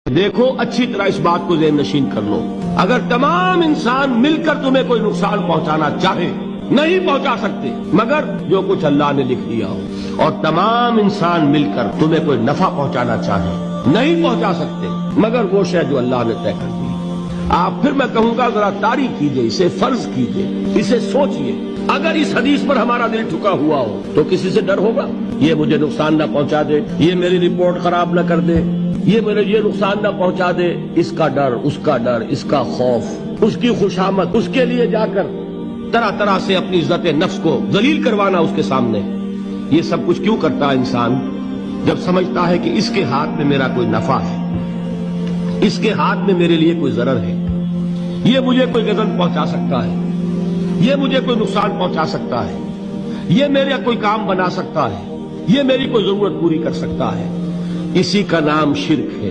دیکھو اچھی طرح اس بات کو ذہن نشین کر لو، اگر تمام انسان مل کر تمہیں کوئی نقصان پہنچانا چاہے نہیں پہنچا سکتے مگر جو کچھ اللہ نے لکھ دیا ہو، اور تمام انسان مل کر تمہیں کوئی نفع پہنچانا چاہے نہیں پہنچا سکتے مگر وہ شے جو اللہ نے طے کر دی۔ آپ پھر میں کہوں گا ذرا تاریخ کیجئے، اسے فرض کیجئے، اسے سوچئے، اگر اس حدیث پر ہمارا دل ٹھکا ہوا ہو تو کسی سے ڈر ہوگا؟ یہ مجھے نقصان نہ پہنچا دے، یہ میری رپورٹ خراب نہ کر دے، یہ میرے یہ نقصان نہ پہنچا دے، اس کا ڈر، اس کا ڈر، اس کا خوف، اس کی خوشامد، اس کے لیے جا کر طرح طرح سے اپنی عزت نفس کو ذلیل کروانا اس کے سامنے، یہ سب کچھ کیوں کرتا ہے انسان؟ جب سمجھتا ہے کہ اس کے ہاتھ میں میرا کوئی نفع ہے، اس کے ہاتھ میں میرے لیے کوئی ضرر ہے، یہ مجھے کوئی غضب پہنچا سکتا ہے، یہ مجھے کوئی نقصان پہنچا سکتا ہے، یہ میرا کوئی کام بنا سکتا ہے، یہ میری کوئی ضرورت پوری کر سکتا ہے، اسی کا نام شرک ہے۔